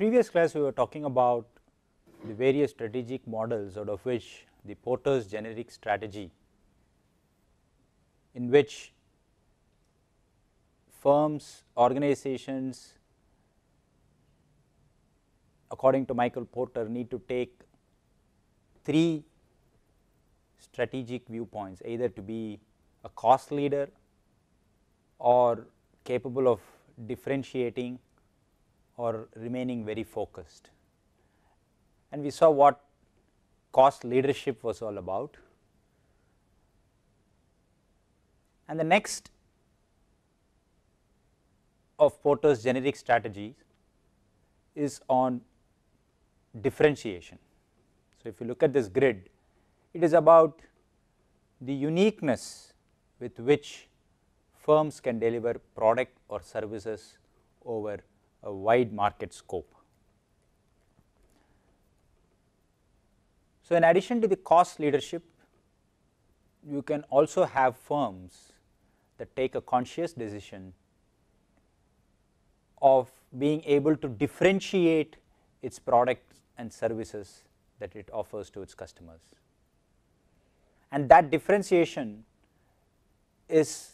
previous class we were talking about the various strategic models out of which the Porter's generic strategy, in which firms, organizations, according to Michael Porter, need to take three strategic viewpoints, either to be a cost leader or capable of differentiating or remaining very focused. And we saw what cost leadership was all about. And the next of Porter's generic strategies is on differentiation. So, if you look at this grid, it is about the uniqueness with which firms can deliver product or services over a wide market scope. So, in addition to the cost leadership, you can also have firms that take a conscious decision of being able to differentiate its products and services that it offers to its customers. And that differentiation is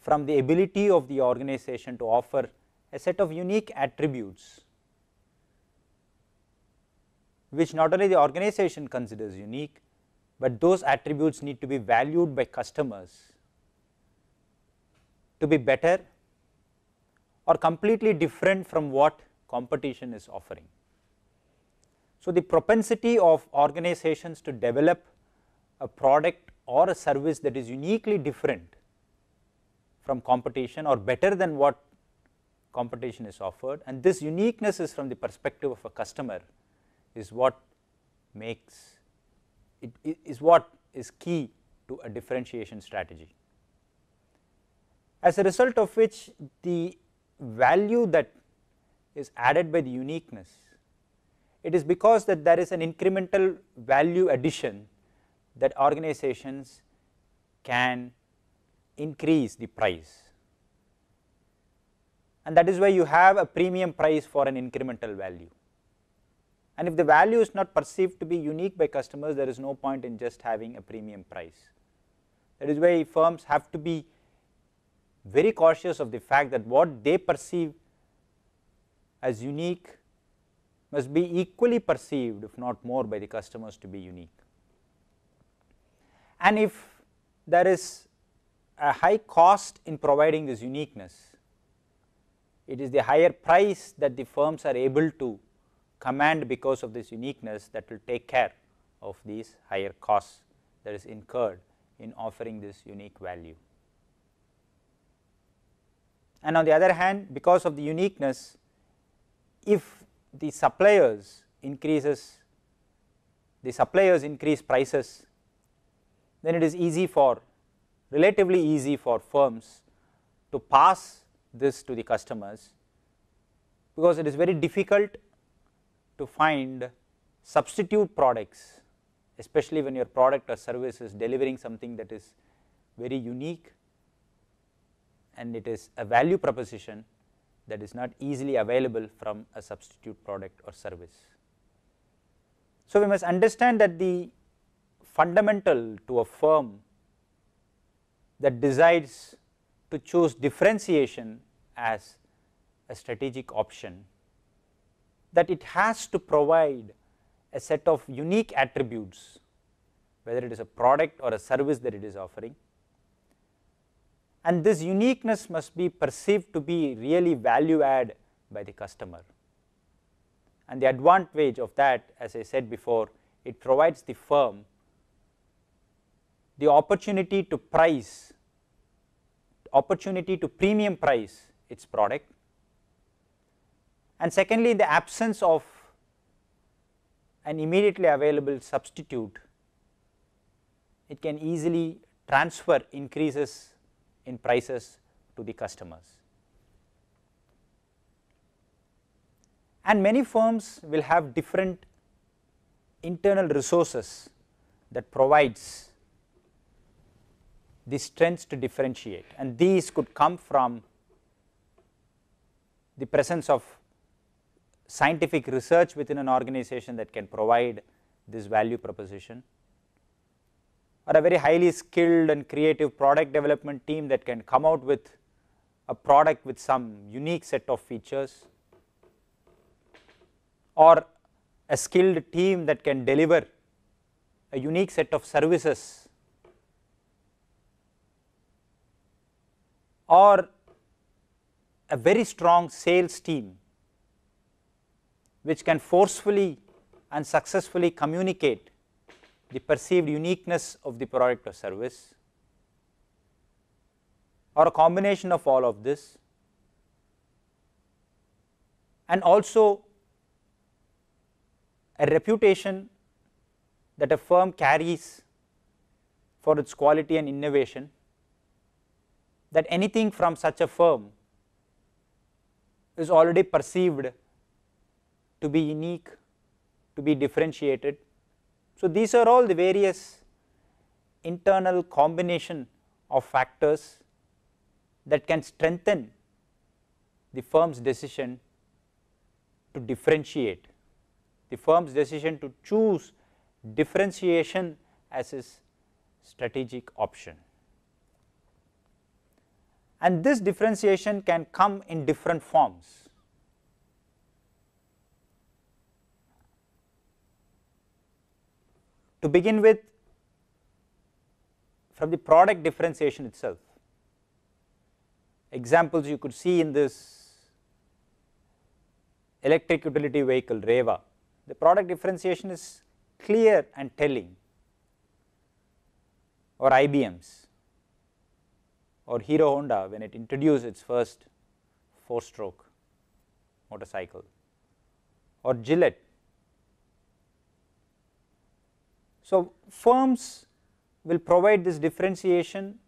from the ability of the organization to offer a set of unique attributes which not only the organization considers unique, but those attributes need to be valued by customers to be better or completely different from what competition is offering. So, the propensity of organizations to develop a product or a service that is uniquely different from competition or better than what competition is offered, and this uniqueness is from the perspective of a customer, is what makes it is what is key to a differentiation strategy. As a result of which, the value that is added by the uniqueness, it is because that there is an incremental value addition that organizations can increase the price, and that is why you have a premium price for an incremental value. And if the value is not perceived to be unique by customers, there is no point in just having a premium price. That is why firms have to be very cautious of the fact that what they perceive as unique must be equally perceived, if not more, by the customers to be unique. And if there is a high cost in providing this uniqueness, it is the higher price that the firms are able to command because of this uniqueness that will take care of these higher costs that is incurred in offering this unique value. And on the other hand, because of the uniqueness, if the suppliers increase prices, then it is relatively easy for firms to pass this to the customers, because it is very difficult to find substitute products, especially when your product or service is delivering something that is very unique and it is a value proposition that is not easily available from a substitute product or service. So, we must understand that the fundamental to a firm that decides to choose differentiation as a strategic option, that it has to provide a set of unique attributes, whether it is a product or a service that it is offering, and this uniqueness must be perceived to be really value add by the customer. And the advantage of that, as I said before, it provides the firm the opportunity to premium price its product. And secondly, in the absence of an immediately available substitute, it can easily transfer increases in prices to the customers. And many firms will have different internal resources that provides the strengths to differentiate, and these could come from the presence of scientific research within an organization that can provide this value proposition, or a very highly skilled and creative product development team that can come out with a product with some unique set of features, or a skilled team that can deliver a unique set of services, or a very strong sales team which can forcefully and successfully communicate the perceived uniqueness of the product or service, or a combination of all of this, and also a reputation that a firm carries for its quality and innovation, that anything from such a firm is already perceived to be unique, to be differentiated. So, these are all the various internal combination of factors that can strengthen the firm's decision to differentiate, the firm's decision to choose differentiation as its strategic option. And this differentiation can come in different forms. To begin with, from the product differentiation itself, examples you could see in this electric utility vehicle Reva, the product differentiation is clear and telling, or IBM's, or Hero Honda when it introduced its first 4-stroke motorcycle, or Gillette. So, firms will provide this differentiation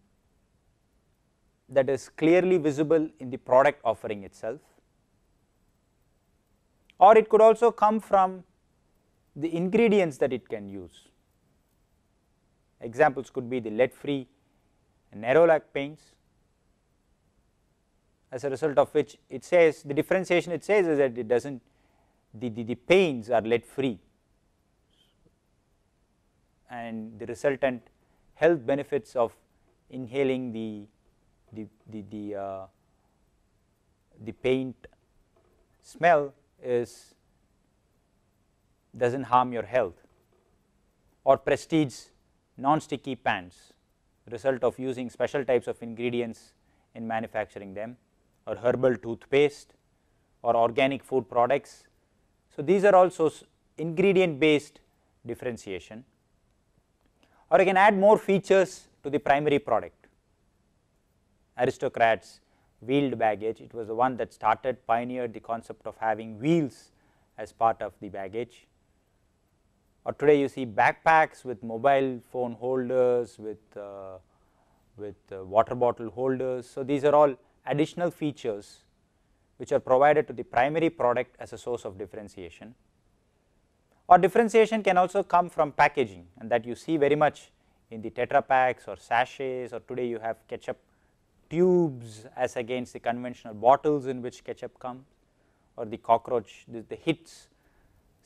that is clearly visible in the product offering itself, or it could also come from the ingredients that it can use. Examples could be the lead-free Nerolac paints, as a result of which it says the differentiation it says is that it does not, the paints are lead free, and the resultant health benefits of inhaling the paint smell does not harm your health. Or Prestige non-sticky pans, result of using special types of ingredients in manufacturing them, or herbal toothpaste, or organic food products. So, these are also ingredient based differentiation. Or I can add more features to the primary product. Aristocrat's wheeled baggage, it was the one that pioneered the concept of having wheels as part of the baggage. Or today you see backpacks with mobile phone holders, with water bottle holders. So, these are all additional features which are provided to the primary product as a source of differentiation. Or differentiation can also come from packaging, and that you see very much in the Tetra Paks or sachets, or today you have ketchup tubes as against the conventional bottles in which ketchup comes, or the cockroach, the hits,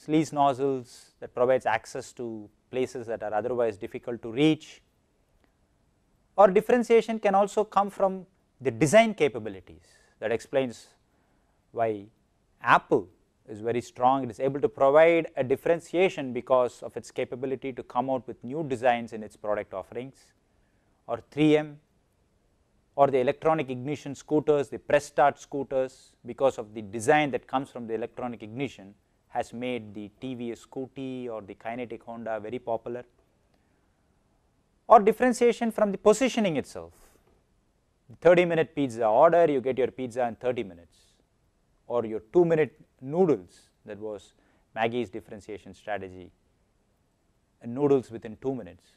sleaze nozzles that provides access to places that are otherwise difficult to reach. Or differentiation can also come from the design capabilities. That explains why Apple is very strong. It is able to provide a differentiation because of its capability to come out with new designs in its product offerings. Or 3M, or the electronic ignition scooters, the press start scooters, because of the design that comes from the electronic ignition, has made the TVS Scooty or the Kinetic Honda very popular. Or differentiation from the positioning itself. The 30-minute pizza order, you get your pizza in 30 minutes, or your 2-minute noodles, that was Maggie's differentiation strategy, and noodles within 2 minutes.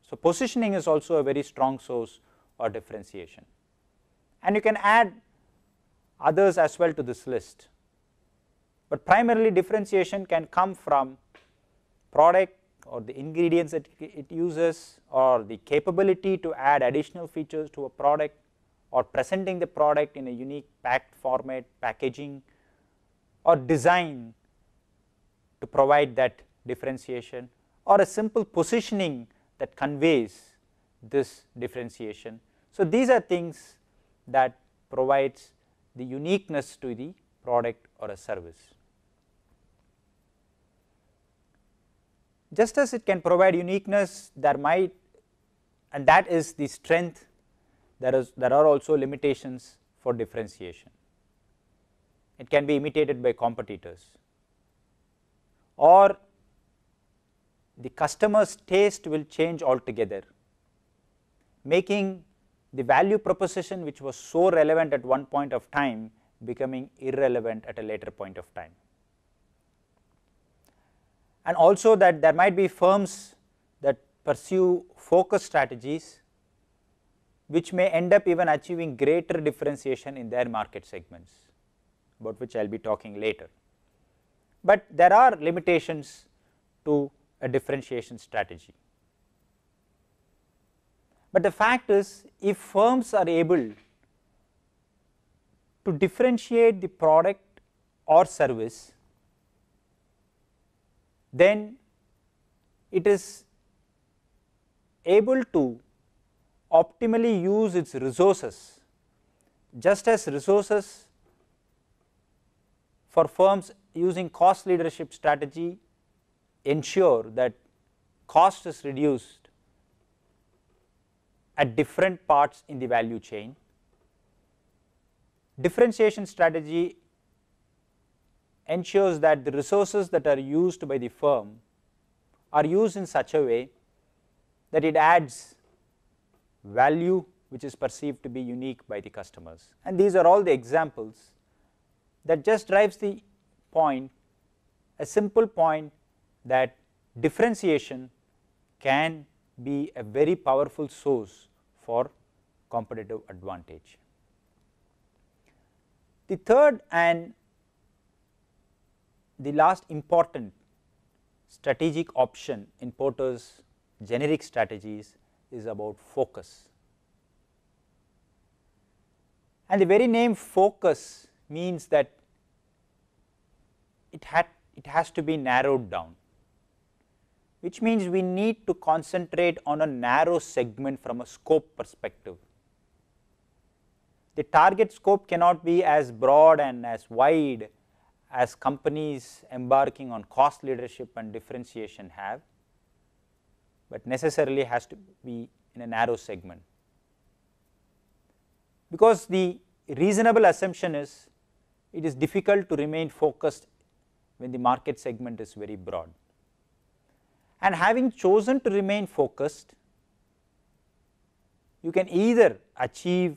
So, positioning is also a very strong source or differentiation, and you can add others as well to this list, but primarily differentiation can come from product or the ingredients that it uses, or the capability to add additional features to a product, or presenting the product in a unique packed format, packaging, or design to provide that differentiation, or a simple positioning that conveys this differentiation. So, these are things that provides the uniqueness to the product or a service. Just as it can provide uniqueness, there might, and that is the strength, there are also limitations for differentiation. It can be imitated by competitors, or the customer's taste will change altogether, making the value proposition which was so relevant at one point of time becoming irrelevant at a later point of time. And also that there might be firms that pursue focus strategies which may end up even achieving greater differentiation in their market segments, about which I will be talking later. But there are limitations to a differentiation strategy. But the fact is, if firms are able to differentiate the product or service, then it is able to optimally use its resources, just as resources for firms using cost leadership strategy ensure that cost is reduced at different parts in the value chain. Differentiation strategy ensures that the resources that are used by the firm are used in such a way that it adds value which is perceived to be unique by the customers. And these are all the examples that just drives the point, a simple point, that differentiation can be a very powerful source for competitive advantage. The third and the last important strategic option in Porter's generic strategies is about focus. And the very name focus means that it has to be narrowed down, which means we need to concentrate on a narrow segment from a scope perspective. The target scope cannot be as broad and as wide as companies embarking on cost leadership and differentiation have, but necessarily has to be in a narrow segment. Because the reasonable assumption is it is difficult to remain focused when the market segment is very broad. And having chosen to remain focused, you can either achieve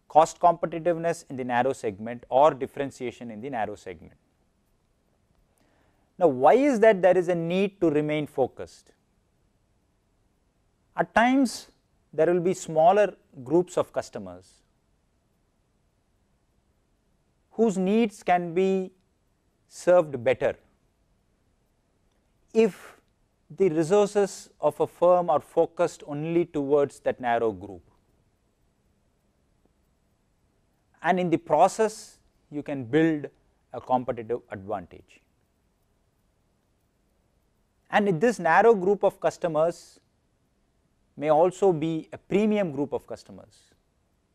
cost competitiveness in the narrow segment or differentiation in the narrow segment. Now, why is that there is a need to remain focused? At times there will be smaller groups of customers whose needs can be served better if the resources of a firm are focused only towards that narrow group. And in the process you can build a competitive advantage. And this narrow group of customers may also be a premium group of customers,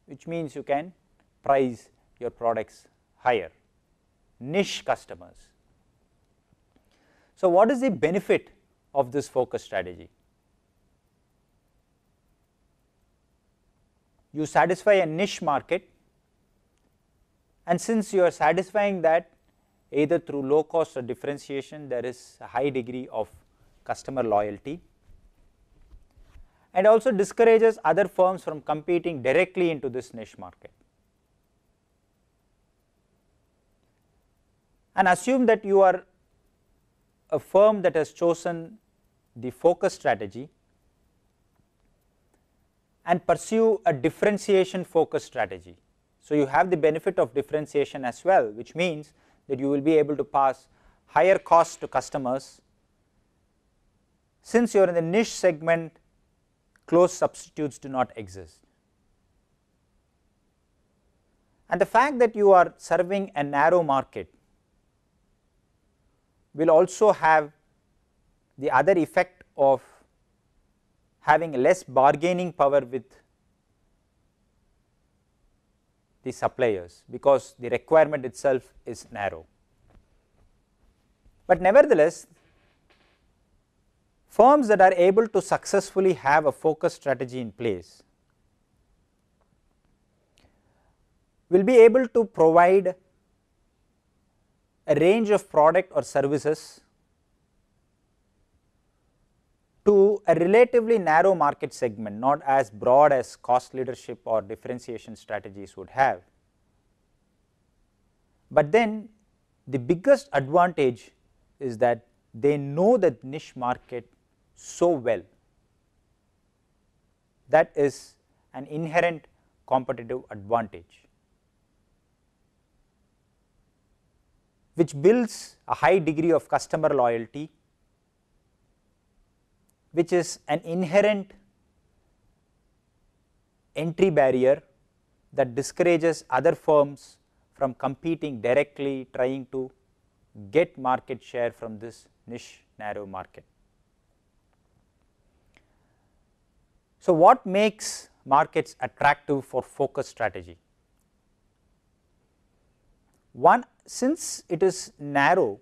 which means you can price your products higher, niche customers. So, what is the benefit of this focus strategy? You satisfy a niche market, and since you are satisfying that either through low cost or differentiation, there is a high degree of customer loyalty, and also discourages other firms from competing directly into this niche market. And assume that you are a firm that has chosen the focus strategy and pursue a differentiation focus strategy. So, you have the benefit of differentiation as well, which means that you will be able to pass higher costs to customers. Since you are in the niche segment, close substitutes do not exist. And the fact that you are serving a narrow market will also have the other effect of having less bargaining power with the suppliers, because the requirement itself is narrow. But nevertheless, firms that are able to successfully have a focus strategy in place will be able to provide a range of product or services to a relatively narrow market segment, not as broad as cost leadership or differentiation strategies would have. But then the biggest advantage is that they know the niche market so well. That is an inherent competitive advantage, which builds a high degree of customer loyalty, which is an inherent entry barrier that discourages other firms from competing directly, trying to get market share from this niche narrow market. So, what makes markets attractive for focus strategy? One, since it is narrow,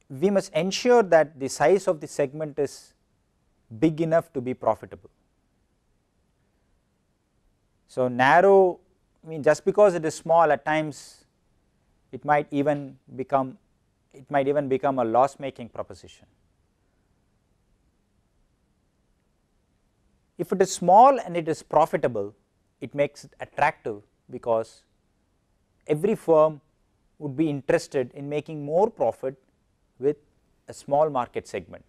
we must ensure that the size of the segment is big enough to be profitable. So, narrow, I mean, just because it is small, at times it might even become a loss making proposition. If it is small and it is profitable, it makes it attractive, because every firm would be interested in making more profit with a small market segment.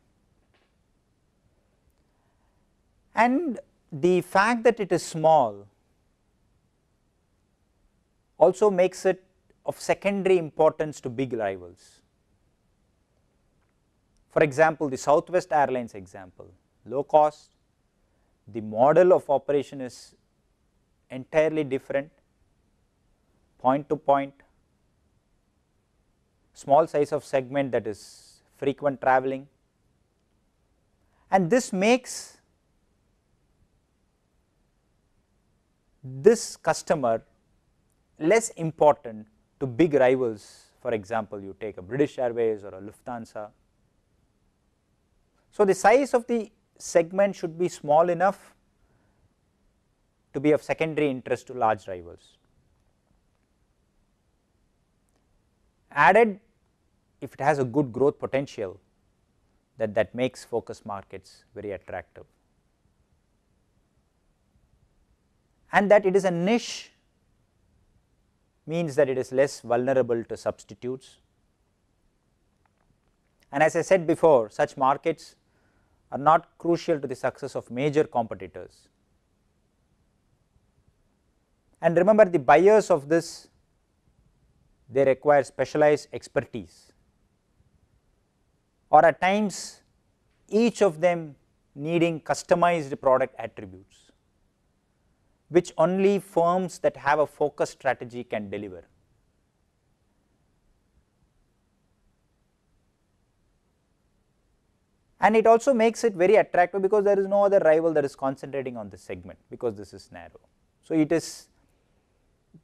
And the fact that it is small also makes it of secondary importance to big rivals. For example, the Southwest Airlines example, low cost, the model of operation is entirely different, point to point, small size of segment, that is frequent traveling, and this makes this customer less important to big rivals. For example, you take a British Airways or a Lufthansa. So, the size of the segment should be small enough to be of secondary interest to large rivals. Added, if it has a good growth potential, that makes focus markets very attractive. And that it is a niche means that it is less vulnerable to substitutes. And as I said before, such markets are not crucial to the success of major competitors. And remember, the buyers of this, they require specialized expertise, or at times each of them needing customized product attributes, which only firms that have a focus strategy can deliver. And it also makes it very attractive, because there is no other rival that is concentrating on this segment, because this is narrow. So, it is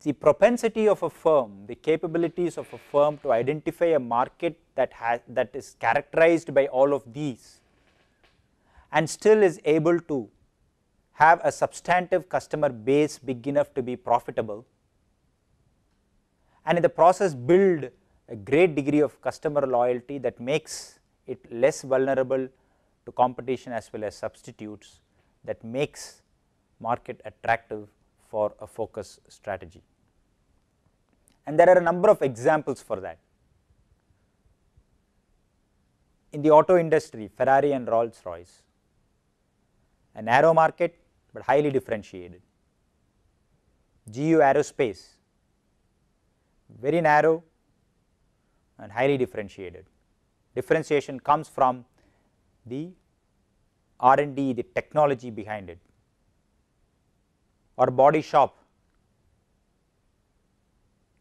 the propensity of a firm, the capabilities of a firm to identify a market that is characterized by all of these, and still is able to have a substantive customer base big enough to be profitable, and in the process build a great degree of customer loyalty that makes it less vulnerable to competition as well as substitutes, that makes market attractive for a focus strategy. And there are a number of examples for that. In the auto industry, Ferrari and Rolls-Royce, a narrow market but highly differentiated. GU Aerospace, very narrow and highly differentiated. Differentiation comes from the R&D, the technology behind it. or body shop.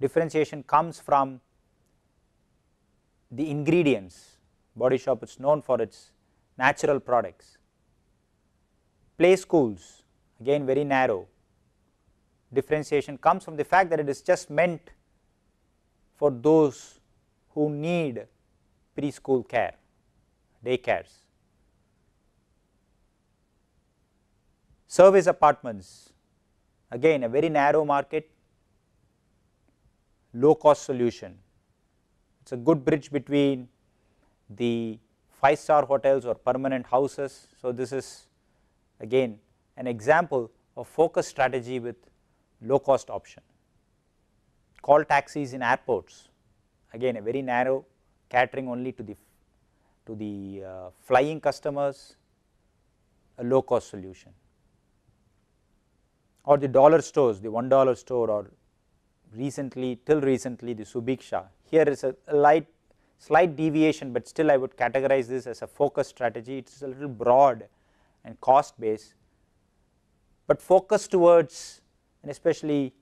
Differentiation comes from the ingredients. Body shop is known for its natural products. Play schools, again very narrow. Differentiation comes from the fact that it is just meant for those who need preschool care, daycares. Service apartments, again a very narrow market, low cost solution. It is a good bridge between the 5-star hotels or permanent houses. So, this is again an example of focus strategy with low cost option. Call taxis in airports, again a very narrow, catering only to the flying customers, a low cost solution. Or the dollar stores, the $1 store, or till recently the Subiksha. Here is a slight deviation, but still I would categorize this as a focus strategy. It is a little broad and cost based, but focus towards, and especially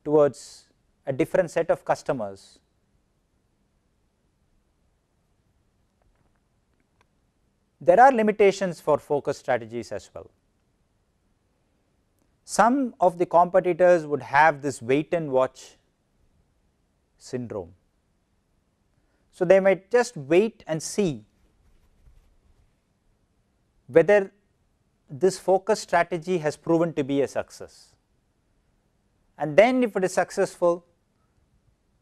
towards a different set of customers. There are limitations for focus strategies as well. Some of the competitors would have this wait and watch syndrome. So, they might just wait and see whether this focus strategy has proven to be a success, and then if it is successful,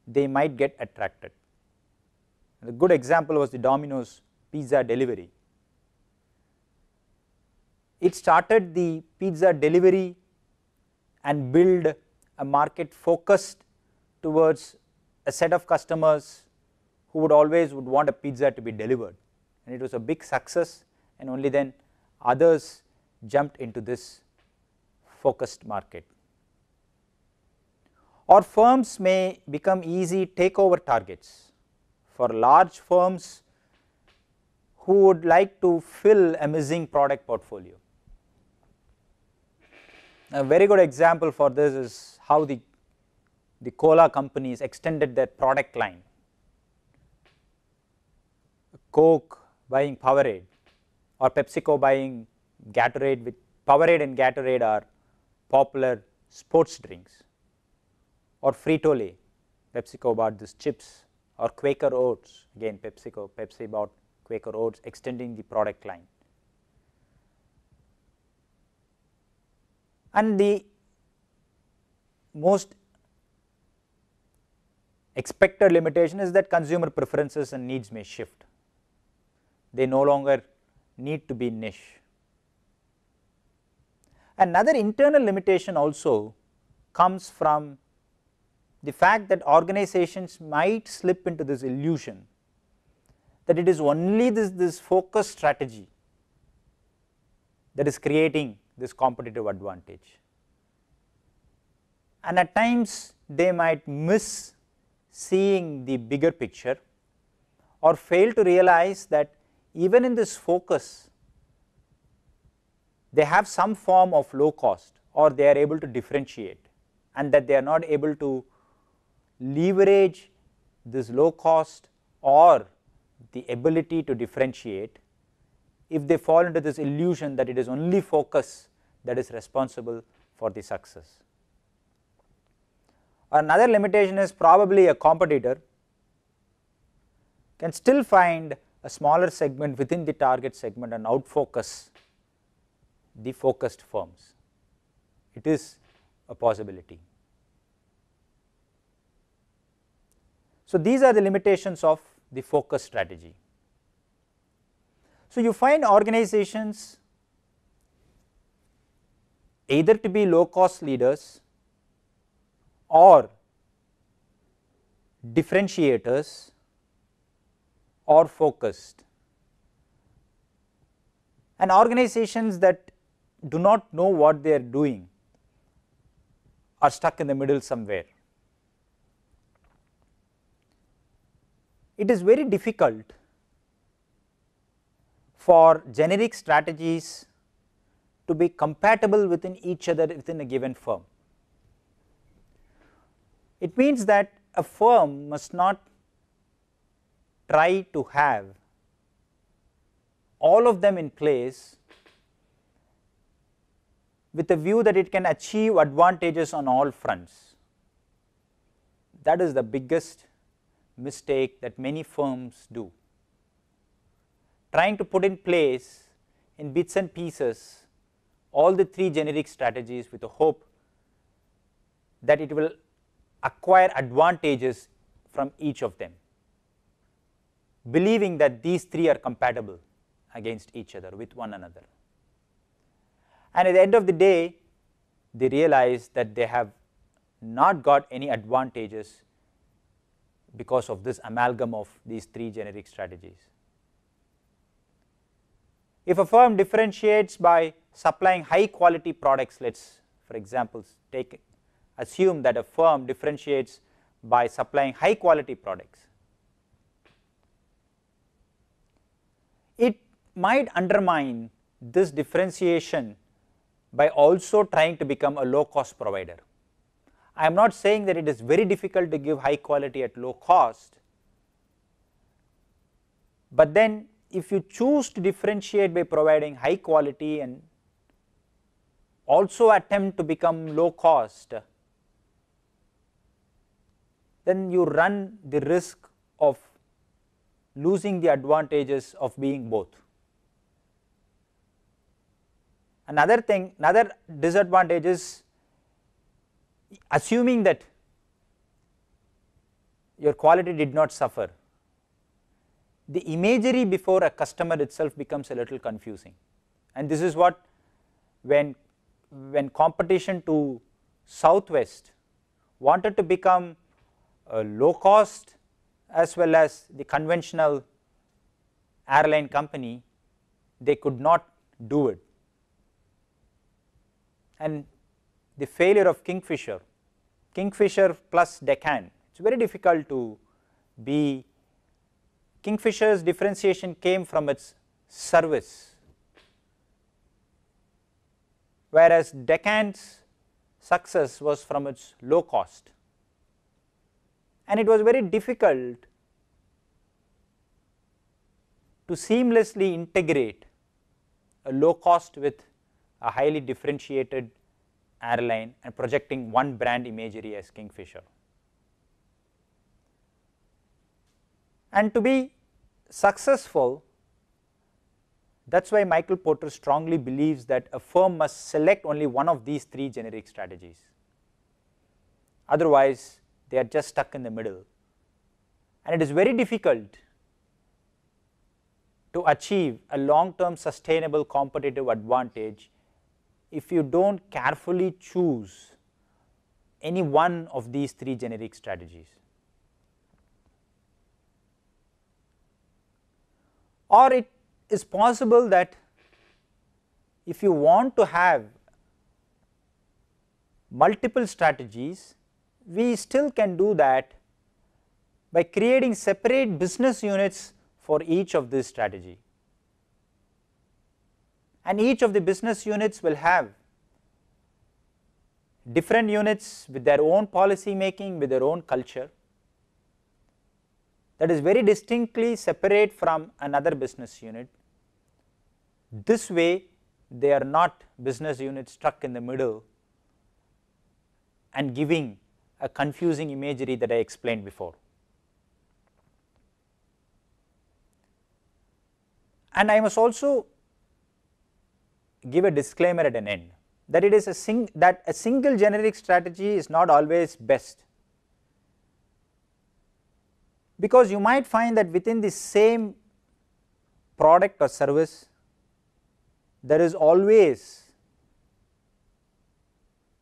they might get attracted. And a good example was the Domino's pizza delivery. It started the pizza delivery and build a market focused towards a set of customers who would want a pizza to be delivered, and it was a big success, and only then others jumped into this focused market. Or firms may become easy takeover targets for large firms who would like to fill a missing product portfolio. A very good example for this is how the cola companies extended their product line. Coke buying Powerade, or PepsiCo buying Gatorade. With Powerade and Gatorade are popular sports drinks. Or Frito-Lay, PepsiCo bought these chips. Or Quaker Oats, again Pepsi bought Quaker Oats, extending the product line. And the most expected limitation is that consumer preferences and needs may shift. They no longer need to be niche. Another internal limitation also comes from the fact that organizations might slip into this illusion that it is only this focus strategy that is creating this competitive advantage, and at times they might miss seeing the bigger picture, or fail to realize that even in this focus they have some form of low cost, or they are able to differentiate, and that they are not able to leverage this low cost or the ability to differentiate if they fall into this illusion that it is only focus that is responsible for the success. Another limitation is probably a competitor can still find a smaller segment within the target segment and outfocus the focused firms. It is a possibility. So, these are the limitations of the focus strategy. So, you find organizations either to be low cost leaders or differentiators or focused, and organizations that do not know what they are doing are stuck in the middle somewhere. It is very difficult for generic strategies to be compatible within each other within a given firm. It means that a firm must not try to have all of them in place with a view that it can achieve advantages on all fronts. That is the biggest mistake that many firms do. Trying to put in place in bits and pieces all the three generic strategies with the hope that it will acquire advantages from each of them, believing that these three are compatible against each other with one another. And at the end of the day, they realize that they have not got any advantages because of this amalgam of these three generic strategies. If a firm differentiates by supplying high quality products, let us for example assume that a firm differentiates by supplying high quality products, it might undermine this differentiation by also trying to become a low cost provider. I am not saying that it is very difficult to give high quality at low cost, but then if you choose to differentiate by providing high quality and also attempt to become low cost, then you run the risk of losing the advantages of being both. Another disadvantage is assuming that your quality did not suffer. The imagery before a customer itself becomes a little confusing, and this is what when competition to Southwest wanted to become a low cost as well as the conventional airline company, they could not do it. And the failure of Kingfisher plus Deccan, it is very difficult to be. Kingfisher's differentiation came from its service, whereas Deccan's success was from its low cost, and it was very difficult to seamlessly integrate a low cost with a highly differentiated airline and projecting one brand imagery as Kingfisher. And to be successful, that is why Michael Porter strongly believes that a firm must select only one of these three generic strategies, otherwise they are just stuck in the middle, and it is very difficult to achieve a long term sustainable competitive advantage if you do not carefully choose any one of these three generic strategies. Or it is possible that if you want to have multiple strategies, we still can do that by creating separate business units for each of this strategy, and each of the business units will have different units with their own policy making, with their own culture, that is very distinctly separate from another business unit. This way they are not business units stuck in the middle and giving a confusing imagery that I explained before. And I must also give a disclaimer at an end that it is a single generic strategy is not always best, because you might find that within the same product or service there is always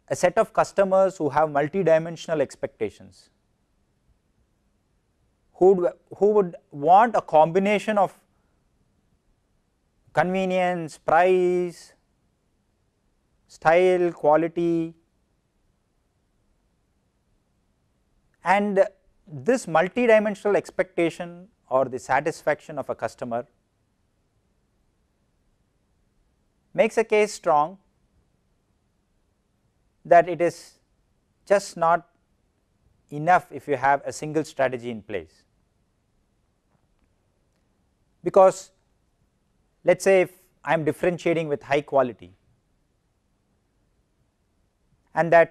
a set of customers who have multidimensional expectations, who would want a combination of convenience, price, style, quality, and this multidimensional expectation or the satisfaction of a customer makes a case strong that it is just not enough if you have a single strategy in place. Because let us say if I am differentiating with high quality and I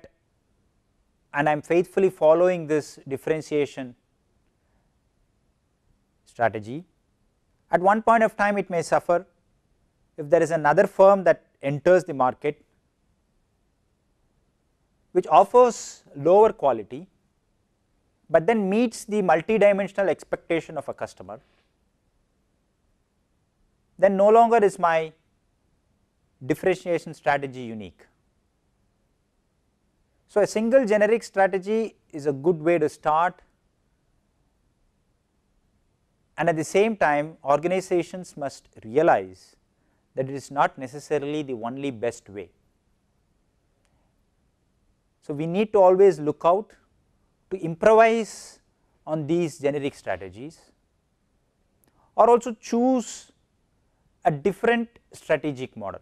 am faithfully following this differentiation strategy, at one point of time it may suffer if there is another firm that enters the market which offers lower quality, but then meets the multidimensional expectation of a customer, then no longer is my differentiation strategy unique. So, a single generic strategy is a good way to start, and at the same time organizations must realize that it is not necessarily the only best way. So, we need to always look out to improvise on these generic strategies or also choose a different strategic model.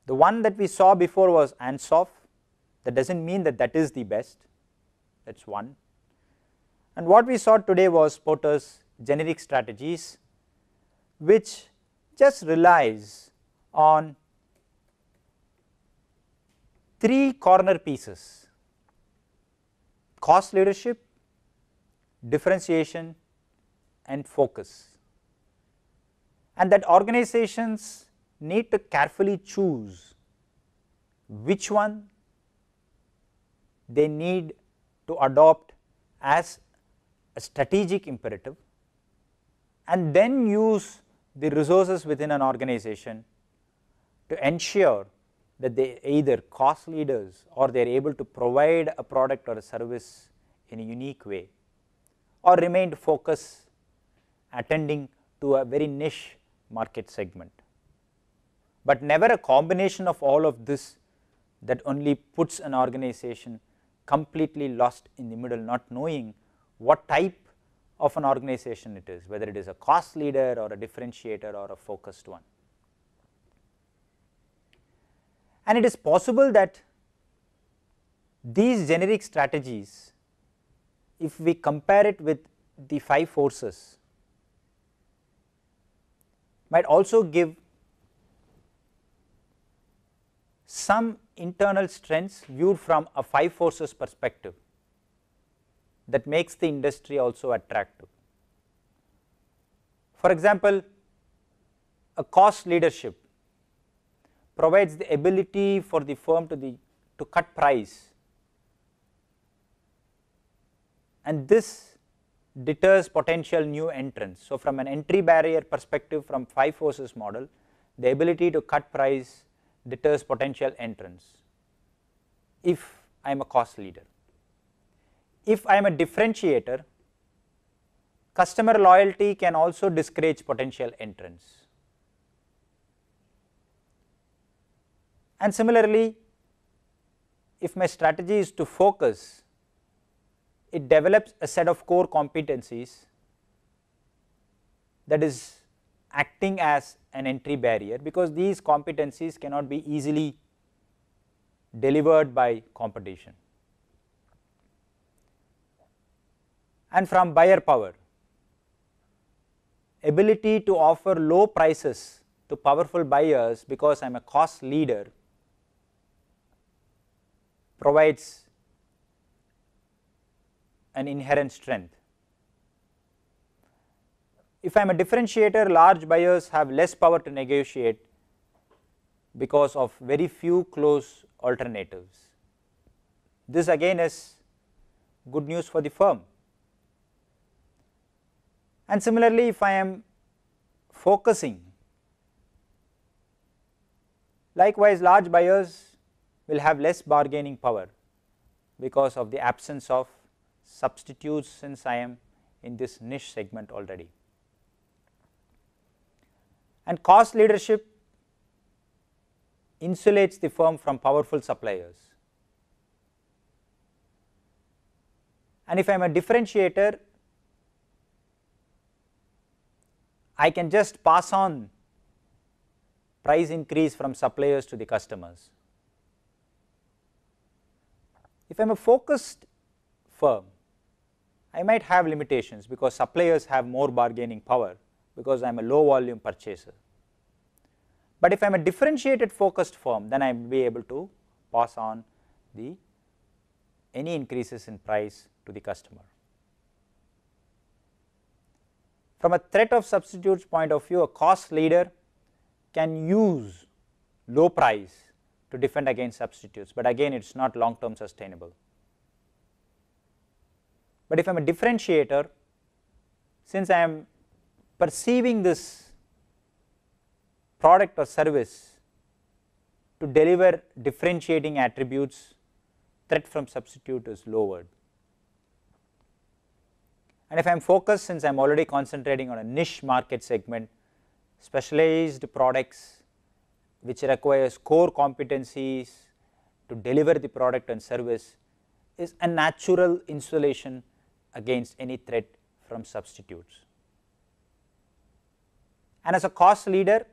The one that we saw before was Ansoff. That does not mean that that is the best, that is one. And what we saw today was Porter's generic strategies, which just relies on three corner pieces: cost leadership, differentiation, and focus, and that organizations need to carefully choose which one they need to adopt as a strategic imperative, and then use the resources within an organization to ensure that they either cost leaders or they are able to provide a product or a service in a unique way, or remain focused attending to a very niche market segment. But never a combination of all of this that only puts an organization completely lost in the middle, not knowing what type of an organization it is, whether it is a cost leader or a differentiator or a focused one. And it is possible that these generic strategies, if we compare it with the 5 forces, might also give some internal strengths viewed from a 5 forces perspective that makes the industry also attractive. For example, a cost leadership provides the ability for the firm to cut price, and this deters potential new entrants. So, from an entry barrier perspective from 5 forces model, the ability to cut price deters potential entrants if I am a cost leader. If I am a differentiator, customer loyalty can also discourage potential entrants. And similarly, if my strategy is to focus, it develops a set of core competencies that is acting as an entry barrier, because these competencies cannot be easily delivered by competition. And from buyer power, ability to offer low prices to powerful buyers because I am a cost leader provides an inherent strength. If I am a differentiator, large buyers have less power to negotiate because of very few close alternatives. This again is good news for the firm. And similarly, if I am focusing, likewise large buyers will have less bargaining power because of the absence of substitutes, since I am in this niche segment already. And cost leadership insulates the firm from powerful suppliers. And if I am a differentiator, I can just pass on price increase from suppliers to the customers. If I am a focused firm, I might have limitations because suppliers have more bargaining power because I am a low volume purchaser. But if I am a differentiated focused firm, then I will be able to pass on any increases in price to the customer. From a threat of substitutes point of view, a cost leader can use low price to defend against substitutes, but again it is not long term sustainable. But if I am a differentiator, since I am perceiving this product or service to deliver differentiating attributes, threat from substitute is lowered. And if I am focused, since I am already concentrating on a niche market segment, specialized products which requires core competencies to deliver the product and service, is a natural insulation against any threat from substitutes. And as a cost leader,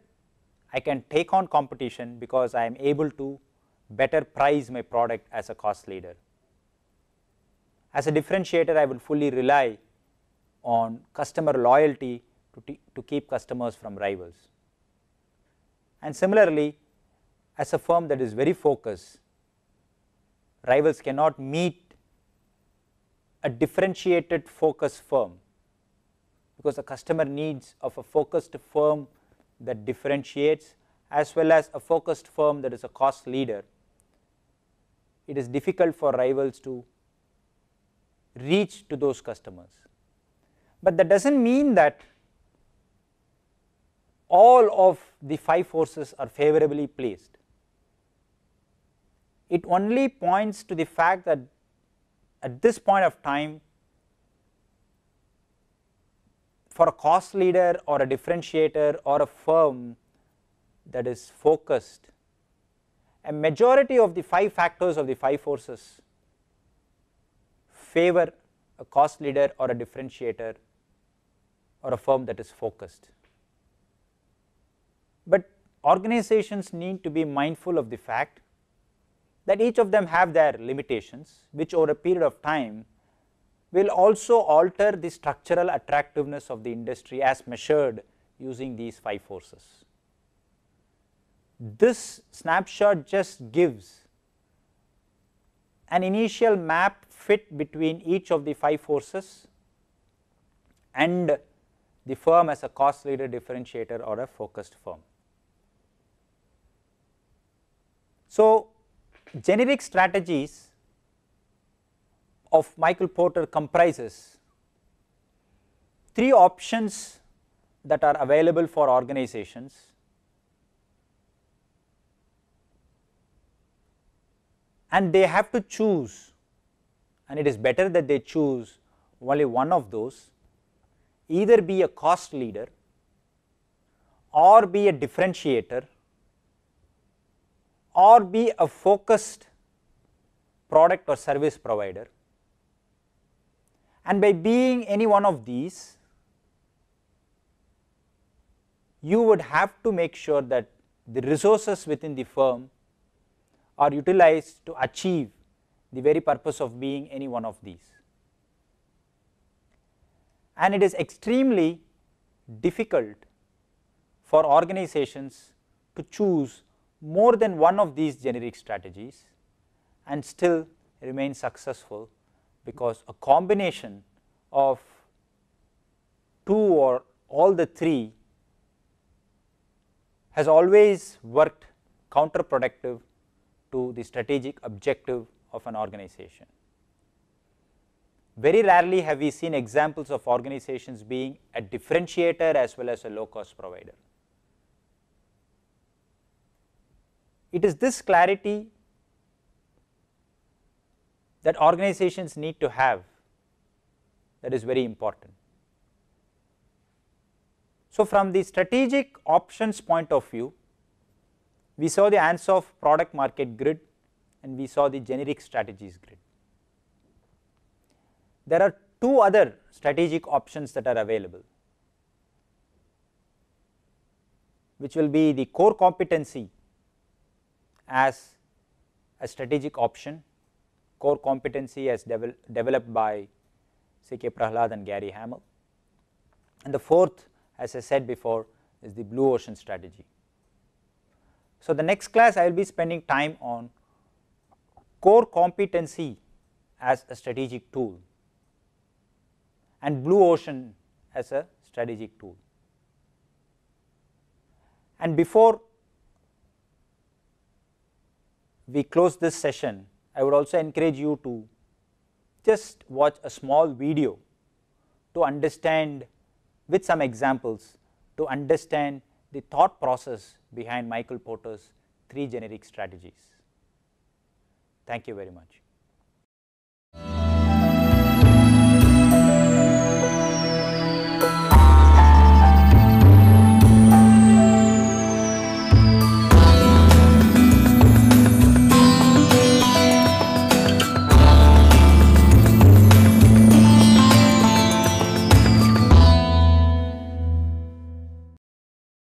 I can take on competition because I am able to better price my product as a cost leader. As a differentiator, I will fully rely on customer loyalty to keep customers from rivals. And similarly, as a firm that is very focused, rivals cannot meet a differentiated focused firm because the customer needs of a focused firm that differentiates as well as a focused firm that is a cost leader. It is difficult for rivals to reach to those customers. But that does not mean that all of the 5 forces are favorably placed. It only points to the fact that at this point of time, for a cost leader or a differentiator or a firm that is focused, a majority of the 5 factors of the 5 forces favor a cost leader or a differentiator or a firm that is focused. But organizations need to be mindful of the fact that each of them have their limitations, which over a period of time will also alter the structural attractiveness of the industry as measured using these 5 forces. This snapshot just gives an initial map fit between each of the 5 forces and the firm as a cost leader, differentiator or a focused firm. So, generic strategies of Michael Porter comprises 3 options that are available for organizations, and they have to choose, and it is better that they choose only one of those, either be a cost leader or be a differentiator or be a focused product or service provider. And by being any one of these, you would have to make sure that the resources within the firm are utilized to achieve the very purpose of being any one of these. And it is extremely difficult for organizations to choose more than one of these generic strategies and still remain successful, because a combination of 2 or all the 3 has always worked counterproductive to the strategic objective of an organization. Very rarely have we seen examples of organizations being a differentiator as well as a low cost provider. It is this clarity that organizations need to have that is very important. So, from the strategic options point of view, we saw the Ansoff product market grid and we saw the generic strategies grid. There are 2 other strategic options that are available. which will be the core competency as a strategic option, core competency as developed by C.K. Prahalad and Gary Hamel. And the fourth, as I said before, is the blue ocean strategy. So, the next class I will be spending time on core competency as a strategic tool and blue ocean as a strategic tool. And before we close this session, I would also encourage you to just watch a small video to understand, with some examples, to understand the thought process behind Michael Porter's 3 generic strategies. Thank you very much.